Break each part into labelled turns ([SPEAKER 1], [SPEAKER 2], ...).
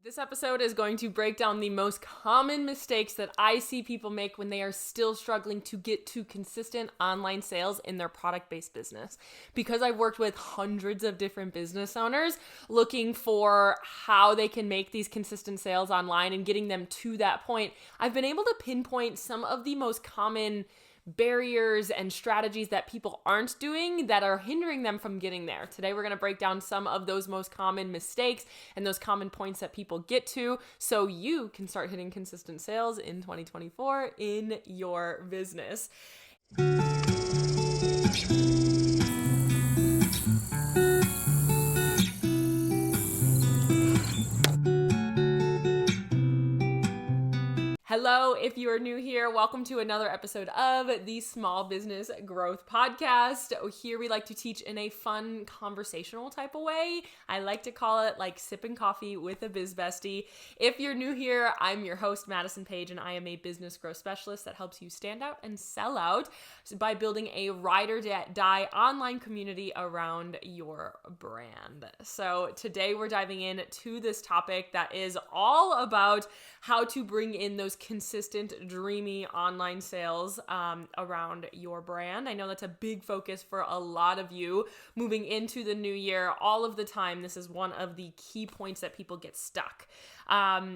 [SPEAKER 1] This episode is going to break down the most common mistakes that I see people make when they are still struggling to get to consistent online sales in their product-based business. Because I've worked with hundreds of different business owners looking for how they can make these consistent sales online and getting them to that point, I've been able to pinpoint some of the most common barriers and strategies that people aren't doing that are hindering them from getting there. Today, we're going to break down some of those most common mistakes and those common points that people get to so you can start hitting consistent sales in 2024 in your business. Hello, if you are new here, welcome to another episode of the Small Business Growth Podcast. Here we like to teach in a fun, conversational type of way. I like to call it like sipping coffee with a biz bestie. If you're new here, I'm your host, Madison Page, and I am a business growth specialist that helps you stand out and sell out by building a ride or die online community around your brand. So today we're diving into this topic that is all about how to bring in those consistent, dreamy online sales around your brand. I know that's a big focus for a lot of you moving into the new year. All of the time, this is one of the key points that people get stuck.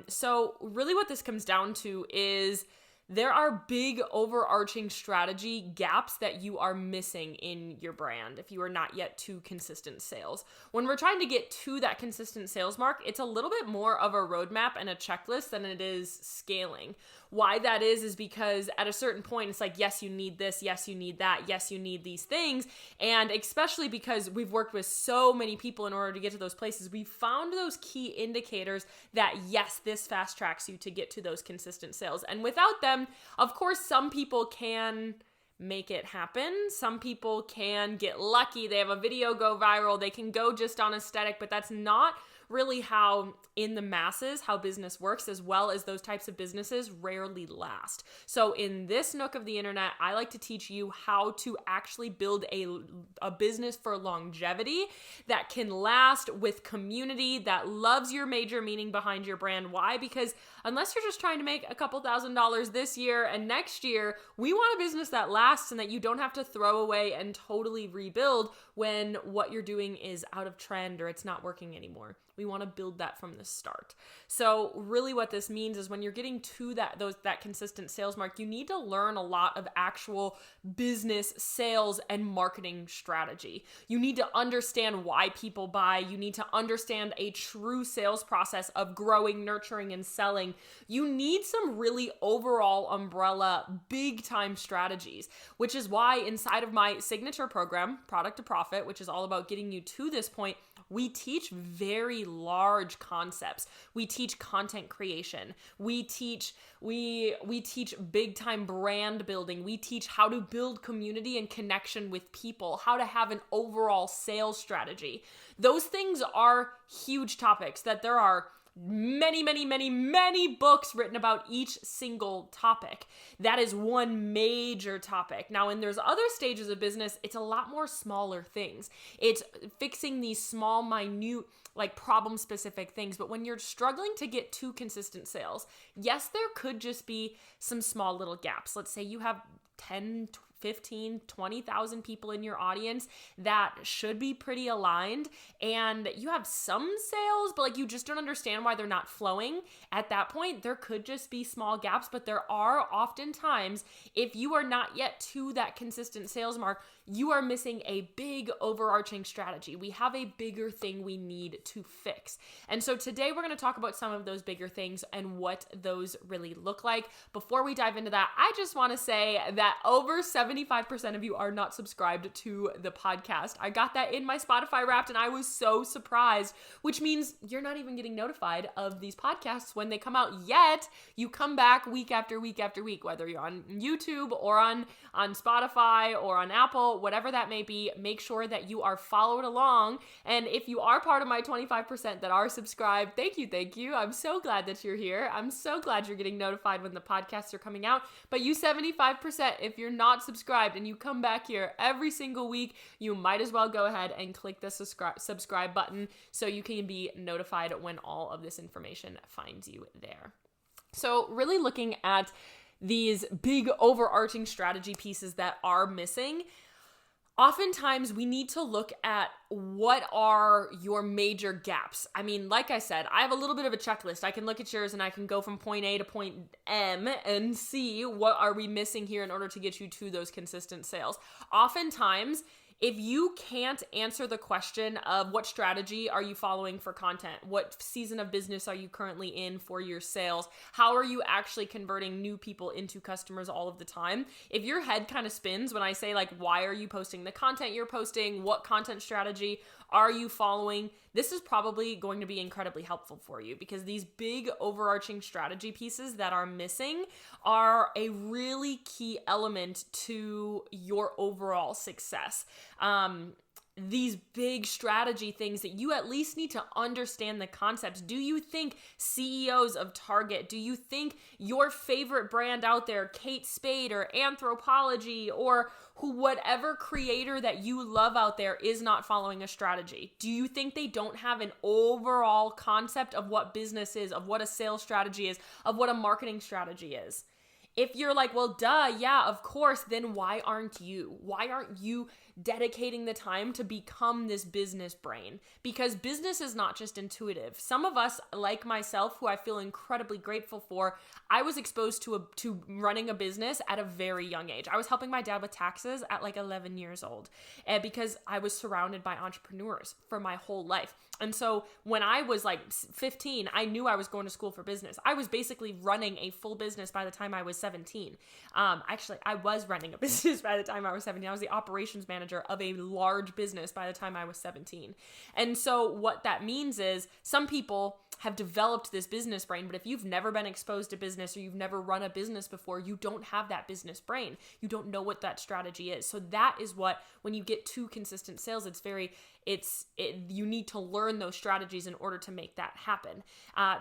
[SPEAKER 1] So really what this comes down to is there are big overarching strategy gaps that you are missing in your brand if you are not yet to consistent sales. When we're trying to get to that consistent sales mark, it's a little bit more of a roadmap and a checklist than it is scaling. Why that is because at a certain point, it's like, yes, you need this. Yes, you need that. Yes, you need these things. And especially because we've worked with so many people in order to get to those places, we found those key indicators that, yes, this fast tracks you to get to those consistent sales. And without them, of course, some people can make it happen. Some people can get lucky. They have a video go viral. They can go just on aesthetic, but that's not really how in the masses, how business works, as well as those types of businesses rarely last. So in this nook of the internet, I like to teach you how to actually build a business for longevity that can last with community that loves your major meaning behind your brand. Why? Because unless you're just trying to make a couple $1,000s this year and next year, we want a business that lasts and that you don't have to throw away and totally rebuild when what you're doing is out of trend or it's not working anymore. We want to build that from the start. So really what this means is when you're getting to that consistent sales mark, you need to learn a lot of actual business sales and marketing strategy. You need to understand why people buy. You need to understand a true sales process of growing, nurturing, and selling. You need some really overall umbrella, big time strategies, which is why inside of my signature program, Product to Profit, which is all about getting you to this point, we teach very large concepts. We teach content creation. We teach big time brand building. We teach how to build community and connection with people, how to have an overall sales strategy. Those things are huge topics that there are many books written about each single topic. That is one major topic. Now, when there's other stages of business, it's a lot more smaller things. It's fixing these small, minute, like problem-specific things. But when you're struggling to get to consistent sales, yes, there could just be some small little gaps. Let's say you have 10, 15, 20,000 people in your audience that should be pretty aligned and you have some sales, but like you just don't understand why they're not flowing. At that point, there could just be small gaps, but there are oftentimes, if you are not yet to that consistent sales mark, you are missing a big overarching strategy. We have a bigger thing we need to fix. And so today we're going to talk about some of those bigger things and what those really look like. Before we dive into that, I just want to say that over 75% of you are not subscribed to the podcast. I got that in my Spotify Wrapped and I was so surprised, which means you're not even getting notified of these podcasts when they come out yet. You come back week after week after week, whether you're on YouTube or on Spotify or on Apple, whatever that may be, make sure that you are followed along. And if you are part of my 25% that are subscribed, thank you. I'm so glad that you're here. I'm so glad you're getting notified when the podcasts are coming out. But you 75%, if you're not subscribed and you come back here every single week, you might as well go ahead and click the subscribe button so you can be notified when all of this information finds you there. So really looking at these big overarching strategy pieces that are missing, oftentimes we need to look at what are your major gaps. I mean, like I said, I have a little bit of a checklist. I can look at yours and I can go from point A to point M and see what are we missing here in order to get you to those consistent sales. Oftentimes, if you can't answer the question of what strategy are you following for content, what season of business are you currently in for your sales, how are you actually converting new people into customers all of the time, if your head kind of spins when I say like, why are you posting the content you're posting, what content strategy are you following, this is probably going to be incredibly helpful for you, because these big overarching strategy pieces that are missing are a really key element to your overall success. These big strategy things that you at least need to understand the concepts. Do you think CEOs of Target, do you think your favorite brand out there, Kate Spade or Anthropologie or whatever creator that you love out there is not following a strategy? Do you think they don't have an overall concept of what business is, of what a sales strategy is, of what a marketing strategy is? If you're like, well, duh, yeah, of course, then why aren't you? Why aren't you dedicating the time to become this business brain? Because business is not just intuitive. Some of us, like myself, who I feel incredibly grateful for, I was exposed to running a business at a very young age. I was helping my dad with taxes at like 11 years old, because I was surrounded by entrepreneurs for my whole life. And so when I was like 15, I knew I was going to school for business. I was basically running a full business by the time I was 17. Actually, I was running a business by the time I was 17. I was the operations manager of a large business by the time I was 17. And so what that means is some people have developed this business brain, but if you've never been exposed to business or you've never run a business before, you don't have that business brain. You don't know what that strategy is. So that is what, when you get to consistent sales, you need to learn those strategies in order to make that happen.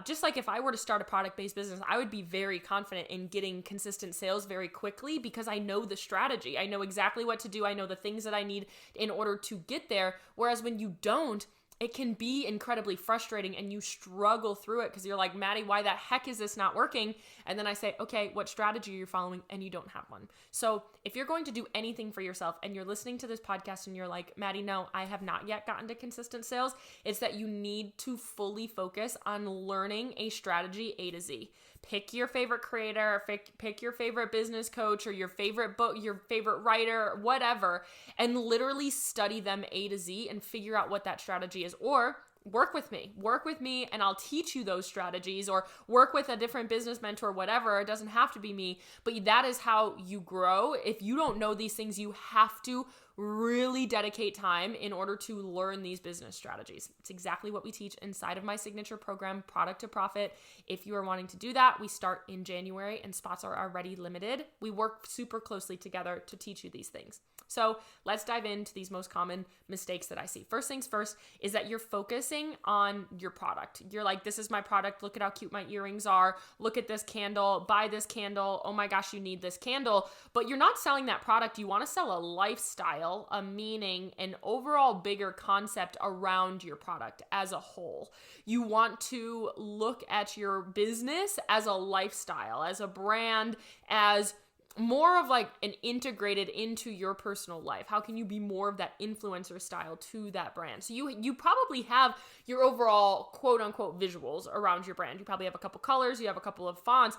[SPEAKER 1] Just like if I were to start a product-based business, I would be very confident in getting consistent sales very quickly because I know the strategy. I know exactly what to do. I know the things that I need in order to get there. Whereas when you don't, it can be incredibly frustrating and you struggle through it because you're like, Maddie, why the heck is this not working? And then I say, okay, what strategy are you following? And you don't have one. So if you're going to do anything for yourself and you're listening to this podcast and you're like, Maddie, no, I have not yet gotten to consistent sales, it's that you need to fully focus on learning a strategy A to Z. Pick your favorite creator, pick your favorite business coach or your favorite book, your favorite writer, whatever, and literally study them A to Z and figure out what that strategy is. Or work with me and I'll teach you those strategies, or work with a different business mentor, whatever. It doesn't have to be me, but that is how you grow. If you don't know these things, you have to really dedicate time in order to learn these business strategies. It's exactly what we teach inside of my signature program, Product to Profit. If you are wanting to do that, we start in January and spots are already limited. We work super closely together to teach you these things. So let's dive into these most common mistakes that I see. First things first is that you're focusing on your product. You're like, this is my product. Look at how cute my earrings are. Look at this candle. Buy this candle. Oh my gosh, you need this candle. But you're not selling that product. You want to sell a lifestyle, a meaning, an overall bigger concept around your product as a whole. You want to look at your business as a lifestyle, as a brand, as more of like an integrated into your personal life. How can you be more of that influencer style to that brand? So you probably have your overall quote unquote visuals around your brand. You probably have a couple colors, you have a couple of fonts,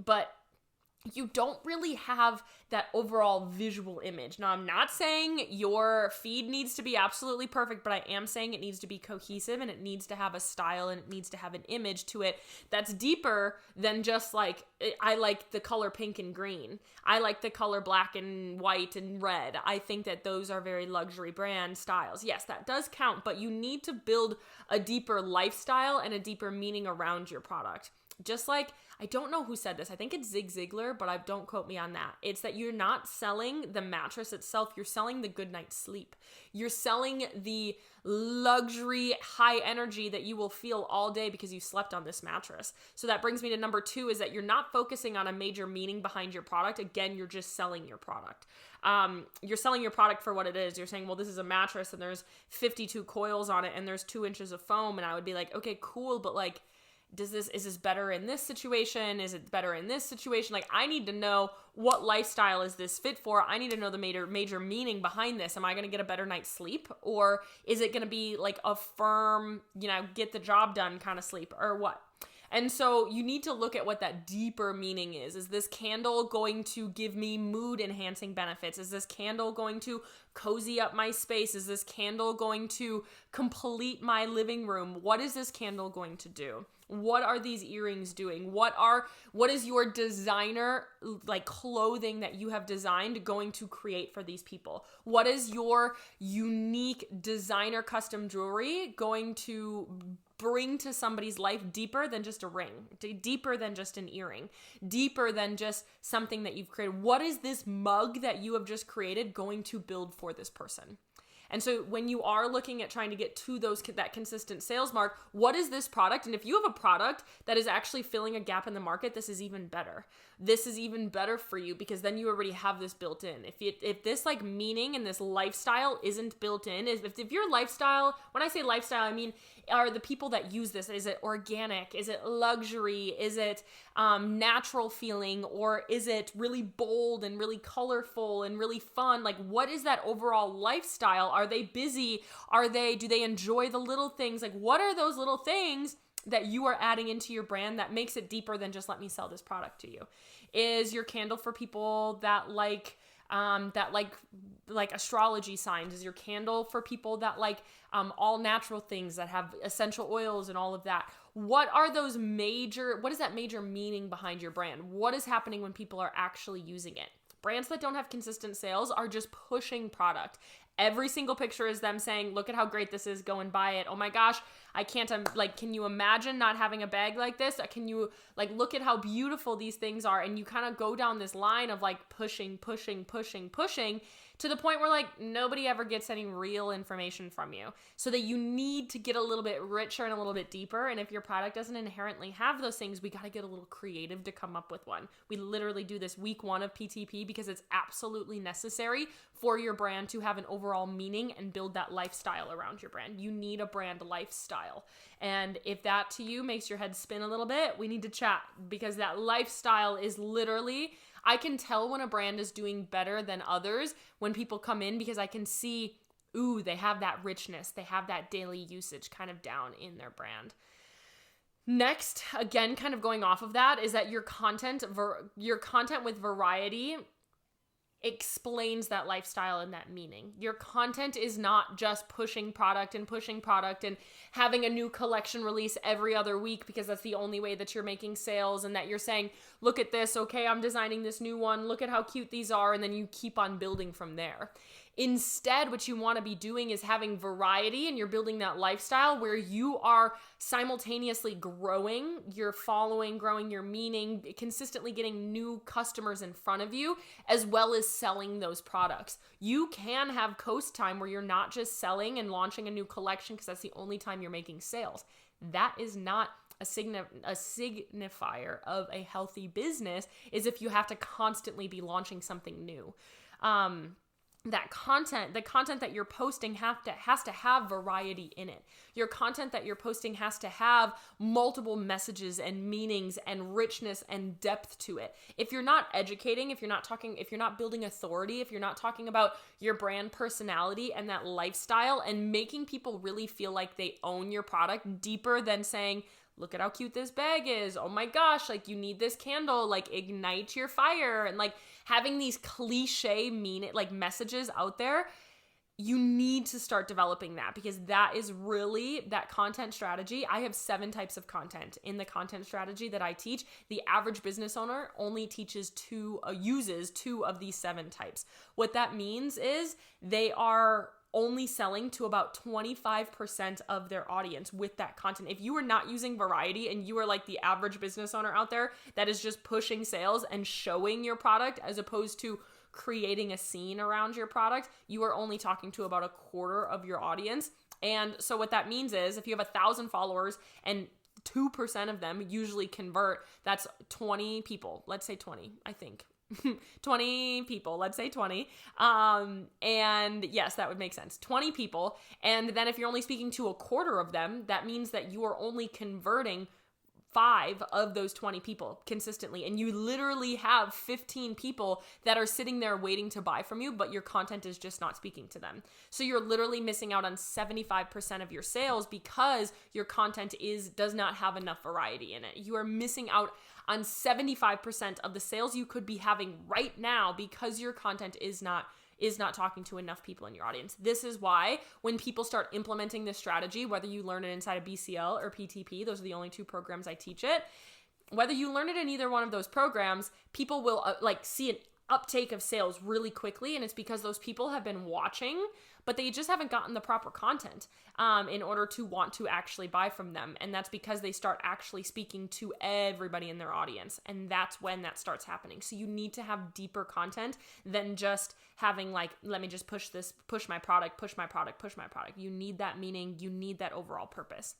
[SPEAKER 1] but you don't really have that overall visual image. Now, I'm not saying your feed needs to be absolutely perfect, but I am saying it needs to be cohesive and it needs to have a style and it needs to have an image to it that's deeper than just like, I like the color pink and green. I like the color black and white and red. I think that those are very luxury brand styles. Yes, that does count, but you need to build a deeper lifestyle and a deeper meaning around your product. just like, I don't know who said this. I think it's Zig Ziglar, but don't quote me on that. It's that you're not selling the mattress itself. You're selling the good night's sleep. You're selling the luxury, high energy that you will feel all day because you slept on this mattress. So that brings me to number 2, is that you're not focusing on a major meaning behind your product. Again, you're just selling your product. You're selling your product for what it is. You're saying, well, this is a mattress and there's 52 coils on it and there's 2 inches of foam. And I would be like, okay, cool. But like, is this better in this situation? Is it better in this situation? Like, I need to know what lifestyle is this fit for. I need to know the major meaning behind this. Am I going to get a better night's sleep? Or is it going to be like a firm, get the job done kind of sleep, or what? And so you need to look at what that deeper meaning is. Is this candle going to give me mood enhancing benefits? Is this candle going to cozy up my space? Is this candle going to complete my living room? What is this candle going to do? What are these earrings doing? What is your designer like clothing that you have designed going to create for these people? What is your unique designer custom jewelry going to bring to somebody's life deeper than just a ring, deeper than just an earring, deeper than just something that you've created? What is this mug that you have just created going to build for this person? And so when you are looking at trying to get to that consistent sales mark, what is this product? And if you have a product that is actually filling a gap in the market, this is even better. This is even better for you because then you already have this built in. If this like meaning and this lifestyle isn't built in, if your lifestyle, when I say lifestyle, I mean, are the people that use this, is it organic? Is it luxury? Is it natural feeling? Or is it really bold and really colorful and really fun? Like, what is that overall lifestyle? Are they busy? Do they enjoy the little things? Like, what are those little things that you are adding into your brand that makes it deeper than just let me sell this product to you? Is your candle for people that like astrology signs? Is your candle for people that like all natural things that have essential oils and all of that? What is that major meaning behind your brand? What is happening when people are actually using it? Brands that don't have consistent sales are just pushing product. Every single picture is them saying, look at how great this is, go and buy it. Oh my gosh, can you imagine not having a bag like this? Can you look at how beautiful these things are? And you kind of go down this line of like pushing to the point where like nobody ever gets any real information from you. So that you need to get a little bit richer and a little bit deeper. And if your product doesn't inherently have those things, we got to get a little creative to come up with one. We literally do this week 1 of PTP because it's absolutely necessary for your brand to have an overall meaning and build that lifestyle around your brand. You need a brand lifestyle. And if that to you makes your head spin a little bit, we need to chat, because that lifestyle is literally, I can tell when a brand is doing better than others when people come in, because I can see, ooh, they have that richness, they have that daily usage kind of down in their brand. Next, again, kind of going off of that, is that your content with variety explains that lifestyle and that meaning. Your content is not just pushing product and having a new collection release every other week because that's the only way that you're making sales, and that you're saying, look at this, okay, I'm designing this new one, look at how cute these are, and then you keep on building from there. Instead, what you want to be doing is having variety, and you're building that lifestyle where you are simultaneously growing your following, growing your meaning, consistently getting new customers in front of you, as well as selling those products. You can have coast time where you're not just selling and launching a new collection because that's the only time you're making sales. That is not a signifier of a healthy business, is if you have to constantly be launching something new. The content that you're posting has to have variety in it. Your content that you're posting has to have multiple messages and meanings and richness and depth to it. If you're not educating, if you're not building authority, if you're not talking about your brand personality and that lifestyle and making people really feel like they own your product deeper than saying, look at how cute this bag is, oh my gosh, like you need this candle, like ignite your fire, and like having these cliche messages out there, you need to start developing that, because that is really that content strategy. I have 7 types of content in the content strategy that I teach. The average business owner only uses 2 of these 7 types. What that means is they are only selling to about 25% of their audience with that content. If you are not using variety and you are like the average business owner out there that is just pushing sales and showing your product as opposed to creating a scene around your product, you are only talking to about a quarter of your audience. And so what that means is if you have 1,000 followers and 2% of them usually convert, that's 20 people. Let's say 20, I think. 20 people, let's say 20. And yes, that would make sense. 20 people. And then if you're only speaking to a quarter of them, that means that you are only converting 5 of those 20 people consistently. And you literally have 15 people that are sitting there waiting to buy from you, but your content is just not speaking to them. So you're literally missing out on 75% of your sales because your content does not have enough variety in it. You are missing out on 75% of the sales you could be having right now because your content is not talking to enough people in your audience. This is why when people start implementing this strategy, whether you learn it inside of BCL or PTP, those are the only 2 programs I teach it, whether you learn it in either one of those programs, people will see an uptake of sales really quickly. And it's because those people have been watching, but they just haven't gotten the proper content in order to want to actually buy from them. And that's because they start actually speaking to everybody in their audience. And that's when that starts happening. So you need to have deeper content than just having let me just push my product. You need that meaning. You need that overall purpose.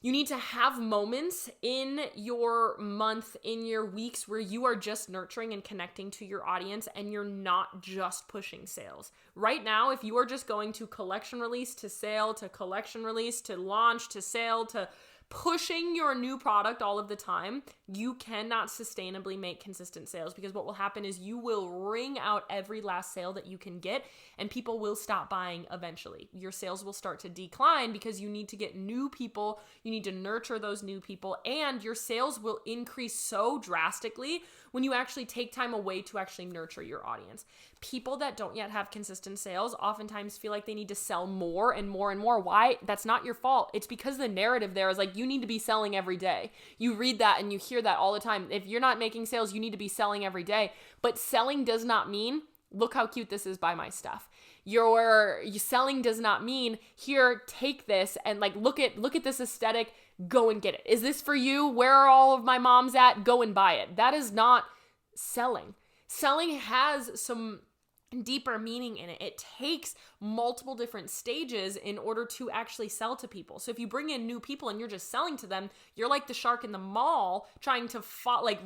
[SPEAKER 1] You need to have moments in your month, in your weeks where you are just nurturing and connecting to your audience and you're not just pushing sales. Right now, if you are just going to collection release to sale, to collection release, to launch, to sale, to pushing your new product all of the time, you cannot sustainably make consistent sales because what will happen is you will wring out every last sale that you can get and people will stop buying eventually. Your sales will start to decline because you need to get new people, you need to nurture those new people, and your sales will increase so drastically when you actually take time away to actually nurture your audience. People that don't yet have consistent sales oftentimes feel like they need to sell more and more and more. Why? That's not your fault. It's because the narrative there is you need to be selling every day. You read that and you hear that all the time. If you're not making sales, you need to be selling every day. But selling does not mean, look how cute this is, buy my stuff. Your selling does not mean, here, take this and look at this aesthetic, go and get it. Is this for you? Where are all of my moms at? Go and buy it. That is not selling. Selling has some deeper meaning in it. It takes multiple different stages in order to actually sell to people. So if you bring in new people and you're just selling to them, you're like the shark in the mall trying to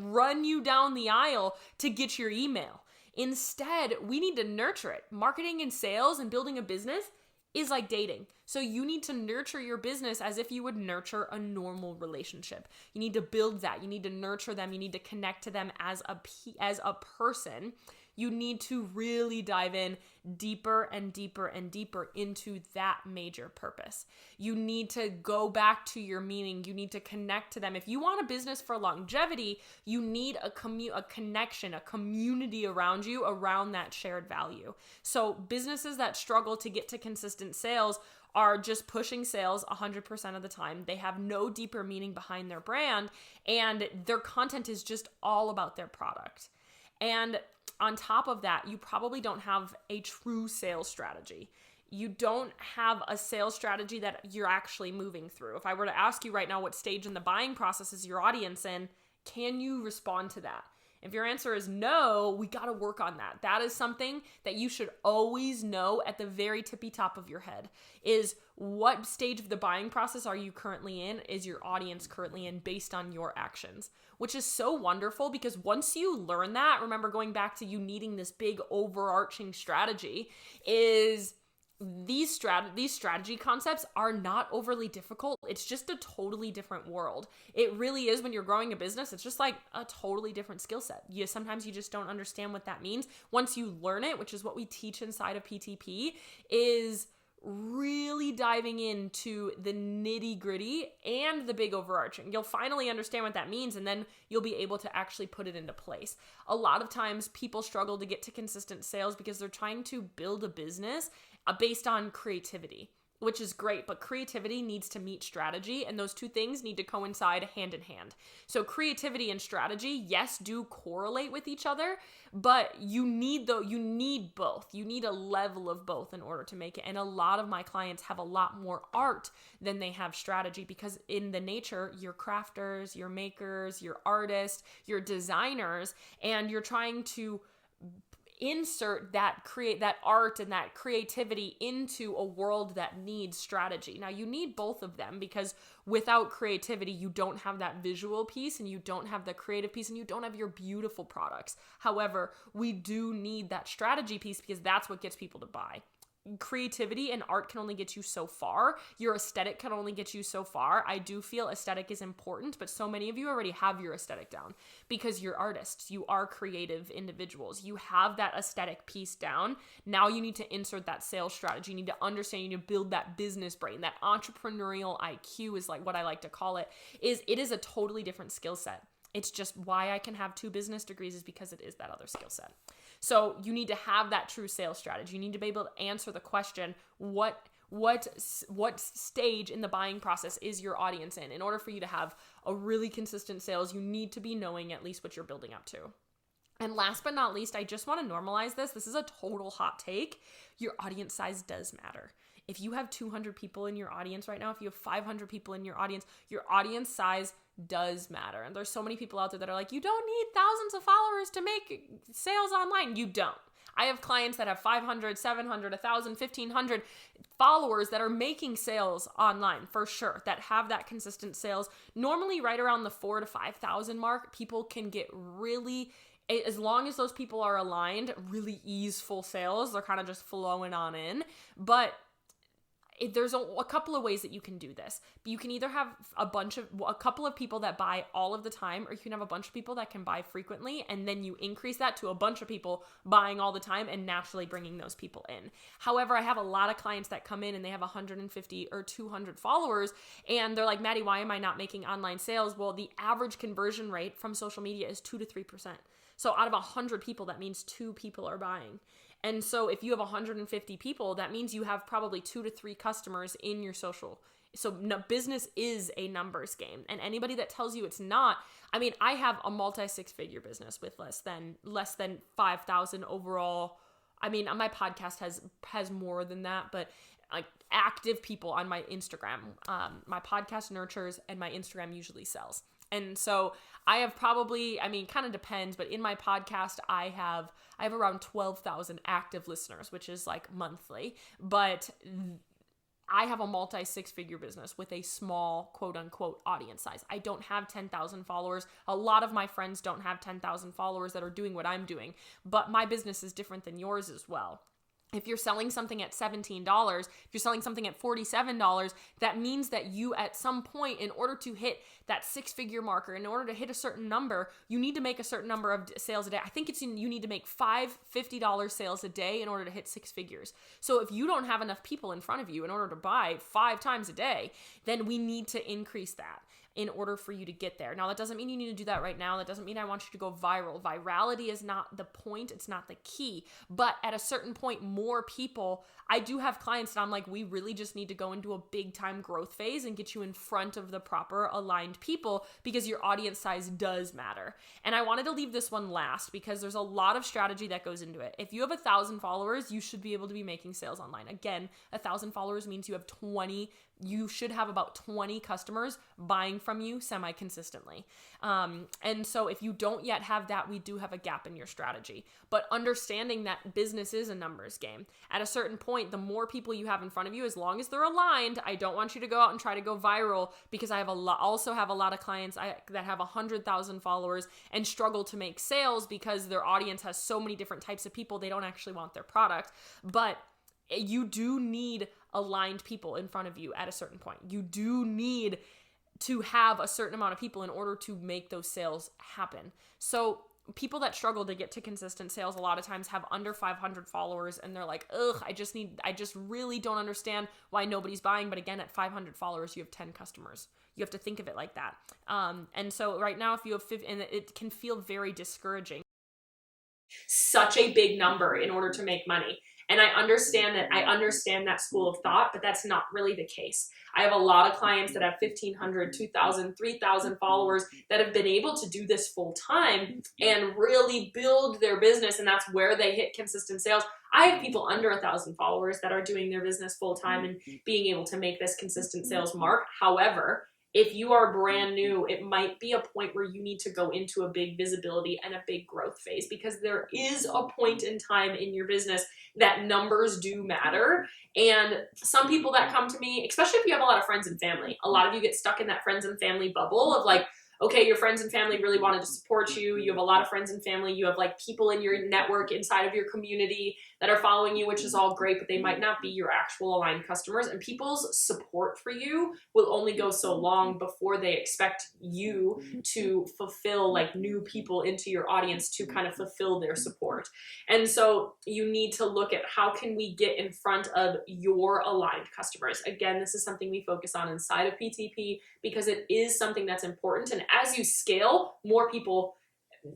[SPEAKER 1] run you down the aisle to get your email. Instead, we need to nurture it. Marketing and sales and building a business is like dating. So you need to nurture your business as if you would nurture a normal relationship. You need to build that. You need to nurture them. You need to connect to them as a person. You need to really dive in deeper and deeper and deeper into that major purpose. You need to go back to your meaning. You need to connect to them. If you want a business for longevity, you need a connection, a community around you, around that shared value. So businesses that struggle to get to consistent sales are just pushing sales 100% of the time. They have no deeper meaning behind their brand, and their content is just all about their product. And on top of that, you probably don't have a true sales strategy. You don't have a sales strategy that you're actually moving through. If I were to ask you right now what stage in the buying process is your audience in, can you respond to that? If your answer is no, we got to work on that. That is something that you should always know at the very tippy top of your head is what stage of the buying process are you currently in? Is your audience currently in based on your actions? Which is so wonderful because once you learn that, remember going back to you needing this big overarching strategy is these strategy concepts are not overly difficult. It's just a totally different world. It really is. When you're growing a business, it's just like a totally different skill set. Sometimes you just don't understand what that means. Once you learn it, which is what we teach inside of PTP, is really diving into the nitty gritty and the big overarching. You'll finally understand what that means, and then you'll be able to actually put it into place. A lot of times people struggle to get to consistent sales because they're trying to build a business based on creativity. which is great, but creativity needs to meet strategy, and those two things need to coincide hand in hand. So creativity and strategy, yes, do correlate with each other, but you need both. You need a level of both in order to make it. And a lot of my clients have a lot more art than they have strategy, because in the nature, you're crafters, you're makers, you're artists, you're designers, and you're trying to insert that art and that creativity into a world that needs strategy. Now, you need both of them, because without creativity, you don't have that visual piece, and you don't have the creative piece, and you don't have your beautiful products. However, we do need that strategy piece, because that's what gets people to buy. Creativity and art can only get you so far. Your aesthetic can only get you so far. I do feel aesthetic is important, but so many of you already have your aesthetic down because you're artists. You are creative individuals. You have that aesthetic piece down. Now you need to insert that sales strategy. You need to understand, you need to build that business brain. That entrepreneurial IQ is like what I like to call it. It is a totally different skill set. It's just why I can have 2 business degrees is because it is that other skill set. So you need to have that true sales strategy. You need to be able to answer the question, what stage in the buying process is your audience in? In order for you to have a really consistent sales, you need to be knowing at least what you're building up to. And last but not least, I just want to normalize this. This is a total hot take. Your audience size does matter. If you have 200 people in your audience right now, if you have 500 people in your audience size does matter. And there's so many people out there that are like, you don't need thousands of followers to make sales online. You don't. I have clients that have 500, 700, 1,000, 1,500 followers that are making sales online for sure, that have that consistent sales. Normally right around the 4,000 to 5,000 mark, people can get really, as long as those people are aligned, really easeful sales. They're kind of just flowing on in. But there's a couple of ways that you can do this. You can either have a couple of people that buy all of the time, or you can have a bunch of people that can buy frequently, and then you increase that to a bunch of people buying all the time and naturally bringing those people in. However, I have a lot of clients that come in and they have 150 or 200 followers, and they're like, Maddie, why am I not making online sales? Well, the average conversion rate from social media is 2 to 3%. So out of 100 people, that means 2 people are buying. And so if you have 150 people, that means you have probably 2 to 3 customers in your social. So business is a numbers game. And anybody that tells you it's not, I mean, I have a multi-6-figure business with less than 5,000 overall. I mean, my podcast has more than that, but like active people on my Instagram, my podcast nurtures and my Instagram usually sells. And so I have probably, I mean, kind of depends, but in my podcast, I have around 12,000 active listeners, which is like monthly, but I have a multi-6-figure business with a small quote unquote audience size. I don't have 10,000 followers. A lot of my friends don't have 10,000 followers that are doing what I'm doing, but my business is different than yours as well. If you're selling something at $17, if you're selling something at $47, that means that you at some point, in order to hit that 6-figure marker, in order to hit a certain number, you need to make a certain number of sales a day. I think you need to make 5 $50 sales a day in order to hit 6 figures. So if you don't have enough people in front of you in order to buy 5 times a day, then we need to increase that in order for you to get there. Now, that doesn't mean you need to do that right now. That doesn't mean I want you to go viral. Virality is not the point. It's not the key. But at a certain point, more people, I do have clients that I'm like, we really just need to go into a big time growth phase and get you in front of the proper aligned people, because your audience size does matter. And I wanted to leave this one last because there's a lot of strategy that goes into it. If you have 1,000 followers, you should be able to be making sales online. Again, 1,000 followers means you should have about 20 customers buying from you semi-consistently. And so if you don't yet have that, we do have a gap in your strategy. But understanding that business is a numbers game. At a certain point, the more people you have in front of you, as long as they're aligned, I don't want you to go out and try to go viral, because I also have a lot of clients that have 100,000 followers and struggle to make sales because their audience has so many different types of people, they don't actually want their product. But you do need aligned people in front of you at a certain point. You do need to have a certain amount of people in order to make those sales happen. So people that struggle to get to consistent sales a lot of times have under 500 followers, and they're like, I just really don't understand why nobody's buying. But again, at 500 followers, you have 10 customers. You have to think of it like that. And so right now, if you have 50, and it can feel very discouraging. Such a big number in order to make money. And I understand that school of thought, but that's not really the case. I have a lot of clients that have 1,500, 2,000, 3,000 followers that have been able to do this full time and really build their business, and that's where they hit consistent sales. I have people under 1,000 followers that are doing their business full time and being able to make this consistent sales mark. However, if you are brand new, it might be a point where you need to go into a big visibility and a big growth phase, because there is a point in time in your business that numbers do matter. And some people that come to me, especially if you have a lot of friends and family, a lot of you get stuck in that friends and family bubble of like, okay, your friends and family really wanted to support you. You have a lot of friends and family. You have like people in your network inside of your community that are following you, which is all great, but they might not be your actual aligned customers. And people's support for you will only go so long before they expect you to fulfill like new people into your audience to kind of fulfill their support. And so you need to look at how can we get in front of your aligned customers. Again, this is something we focus on inside of PTP because it is something that's important. And as you scale, more people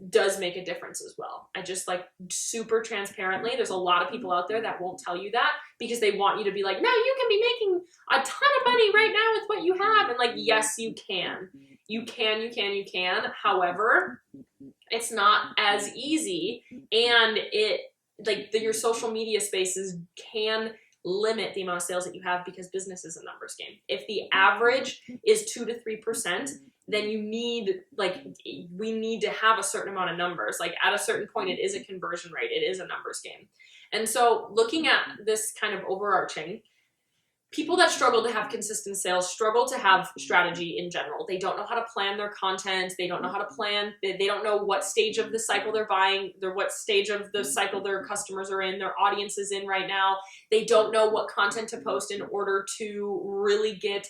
[SPEAKER 1] does make a difference as well. I just like super transparently, there's a lot of people out there that won't tell you that because they want you to be like, no, you can be making a ton of money right now with what you have. And like, yes, you can. You can. However, it's not as easy, and your social media spaces can limit the amount of sales that you have because business is a numbers game. If the average is 2 to 3%, then we need to have a certain amount of numbers. Like at a certain point, it is a conversion rate. It is a numbers game. And so looking at this kind of overarching, people that struggle to have consistent sales struggle to have strategy in general. They don't know how to plan their content. They don't know how to plan. They don't know what stage of the cycle they're buying, what stage of the cycle their customers are in, their audience is in right now. They don't know what content to post in order to really get,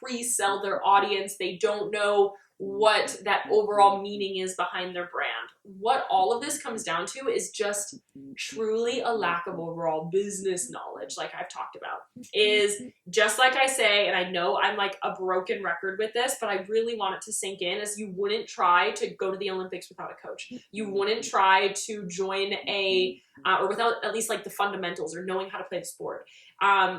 [SPEAKER 1] pre-sell their audience. They don't know what that overall meaning is behind their brand. What all of this comes down to is just truly a lack of overall business knowledge, like I've talked about. Is just like I say, and I know I'm like a broken record with this, but I really want it to sink in, is you wouldn't try to go to the Olympics without a coach. You wouldn't try to join or without at least like the fundamentals or knowing how to play the sport.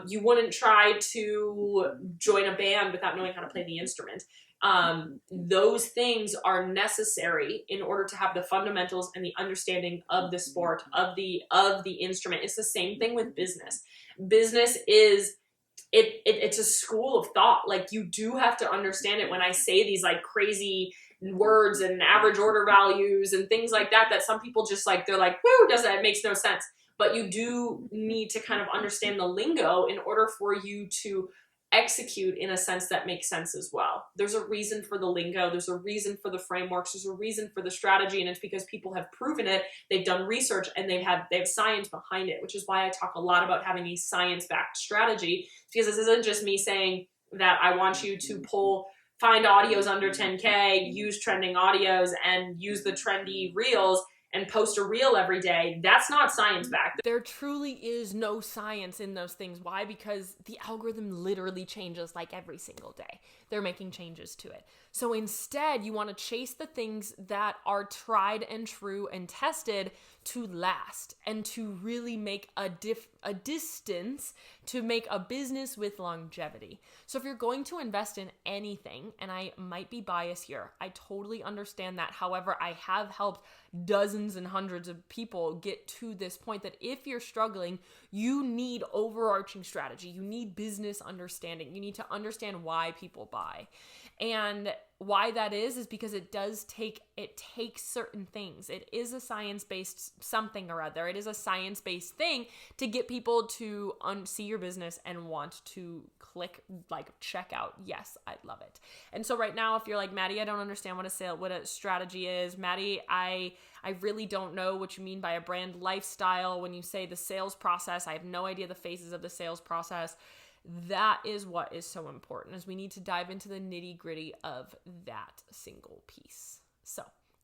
[SPEAKER 1] You wouldn't try to join a band without knowing how to play the instrument. Those things are necessary in order to have the fundamentals and the understanding of the sport, of the instrument. It's the same thing with business. Business is, it's a school of thought. Like you do have to understand it. When I say these like crazy words and average order values and things like that some people just like, they're like, whoo, it makes no sense. But you do need to kind of understand the lingo in order for you to execute in a sense that makes sense as well. There's a reason for the lingo. There's a reason for the frameworks. There's a reason for the strategy. And it's because people have proven it. They've done research and they have science behind it, which is why I talk a lot about having a science-backed strategy, because this isn't just me saying that I want you to find audios under 10K, use trending audios and use the trendy reels and post a reel every day. That's not science-backed.
[SPEAKER 2] There truly is no science in those things. Why? Because the algorithm literally changes like every single day. They're making changes to it. So instead, you want to chase the things that are tried and true and tested to last and to really make a distance, to make a business with longevity. So if you're going to invest in anything, and I might be biased here, I totally understand that. However, I have helped dozens and hundreds of people get to this point that if you're struggling, you need overarching strategy. You need business understanding. You need to understand why people buy. And why that is because it takes certain things. It is a science-based something or other. It is a science-based thing to get people to see your business and want to click, like, check out. Yes, I'd love it. And so right now, if you're like, Maddie, I don't understand what a strategy is. Maddie, I really don't know what you mean by a brand lifestyle. When you say the sales process, I have no idea the phases of the sales process. That is what is so important, is we need to dive into the nitty-gritty of that single piece. So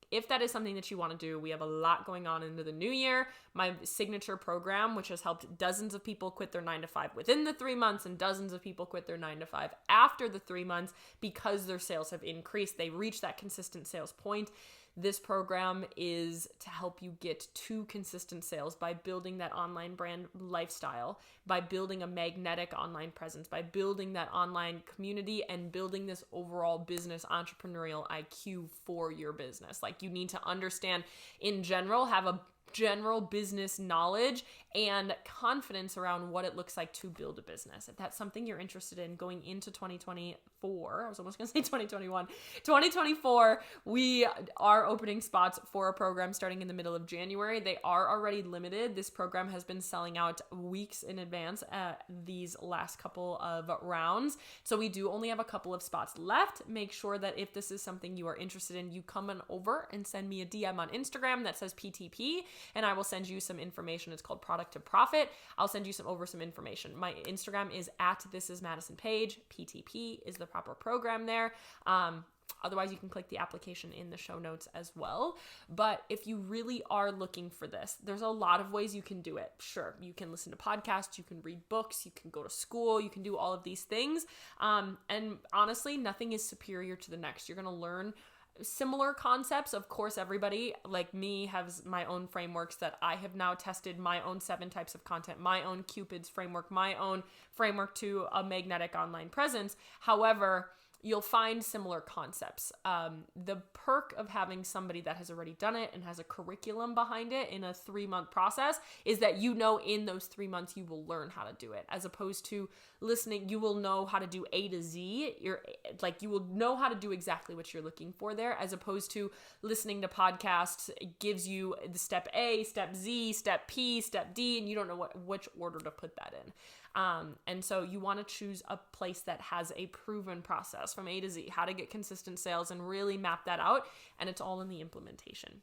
[SPEAKER 2] if that is something that you want to do, we have a lot going on into the new year. My signature program, which has helped dozens of people quit their 9-to-5 within the 3 months and dozens of people quit their 9-to-5 after the 3 months because their sales have increased. They reach that consistent sales point. This program is to help you get to consistent sales by building that online brand lifestyle, by building a magnetic online presence, by building that online community, and building this overall business entrepreneurial IQ for your business. Like, you need to understand in general, have a general business knowledge and confidence around what it looks like to build a business. If that's something you're interested in going into 2024, I was almost going to say 2021, 2024, we are opening spots for a program starting in the middle of January. They are already limited. This program has been selling out weeks in advance at these last couple of rounds. So we do only have a couple of spots left. Make sure that if this is something you are interested in, you come on over and send me a DM on Instagram that says PTP, and I will send you some information. It's called Product to Profit. I'll send you some information. My Instagram is at This Is Madison Page. PTP is the proper program there. Otherwise, you can click the application in the show notes as well. But if you really are looking for this, there's a lot of ways you can do it. Sure, you can listen to podcasts, you can read books, you can go to school, you can do all of these things. And honestly, nothing is superior to the next. You're going to learn similar concepts. Of course, everybody like me has my own frameworks that I have now tested, my own 7 types of content, my own Cupid's framework, my own framework to a magnetic online presence. However, you'll find similar concepts. The perk of having somebody that has already done it and has a curriculum behind it in a 3-month process is that in those 3 months you will learn how to do it, as opposed to listening. You will know how to do A to Z. You will know how to do exactly what you're looking for there, as opposed to listening to podcasts. It gives you the step A, step Z, step P, step D, and you don't know which order to put that in. And so you want to choose a place that has a proven process from A to Z, how to get consistent sales, and really map that out. And it's all in the implementation.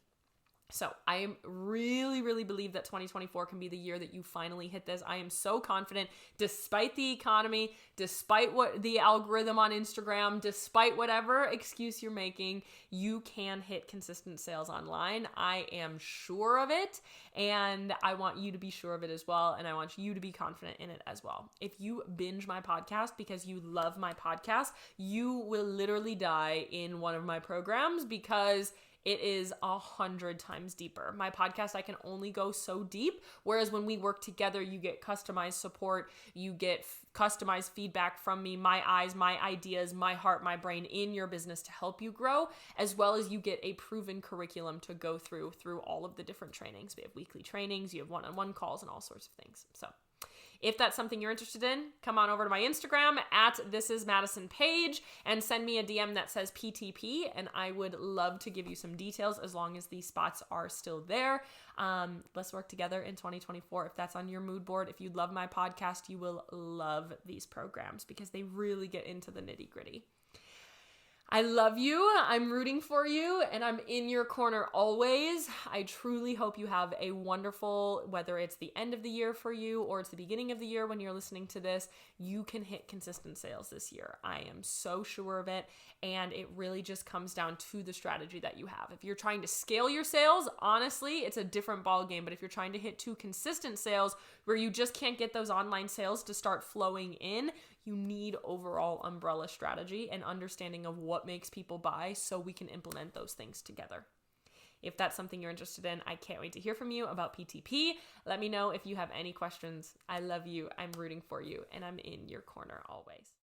[SPEAKER 2] So I really, really believe that 2024 can be the year that you finally hit this. I am so confident, despite the economy, despite what the algorithm on Instagram, despite whatever excuse you're making, you can hit consistent sales online. I am sure of it, and I want you to be sure of it as well, and I want you to be confident in it as well. If you binge my podcast because you love my podcast, you will literally die in one of my programs, because it is 100 times deeper. My podcast, I can only go so deep. Whereas when we work together, you get customized support, you get customized feedback from me, my eyes, my ideas, my heart, my brain in your business to help you grow, as well as you get a proven curriculum to go through all of the different trainings. We have weekly trainings, you have one-on-one calls, and all sorts of things. So if that's something you're interested in, come on over to my Instagram at This Is Madison Page and send me a DM that says PTP, and I would love to give you some details as long as these spots are still there. Let's work together in 2024. If that's on your mood board, if you love my podcast, you will love these programs because they really get into the nitty-gritty. I love you, I'm rooting for you, and I'm in your corner always. I truly hope you have a wonderful, whether it's the end of the year for you or it's the beginning of the year when you're listening to this, you can hit consistent sales this year. I am so sure of it, and it really just comes down to the strategy that you have. If you're trying to scale your sales, honestly, it's a different ball game, but if you're trying to hit 2 consistent sales where you just can't get those online sales to start flowing in, you need overall umbrella strategy and understanding of what makes people buy so we can implement those things together. If that's something you're interested in, I can't wait to hear from you about PTP. Let me know if you have any questions. I love you. I'm rooting for you, and I'm in your corner always.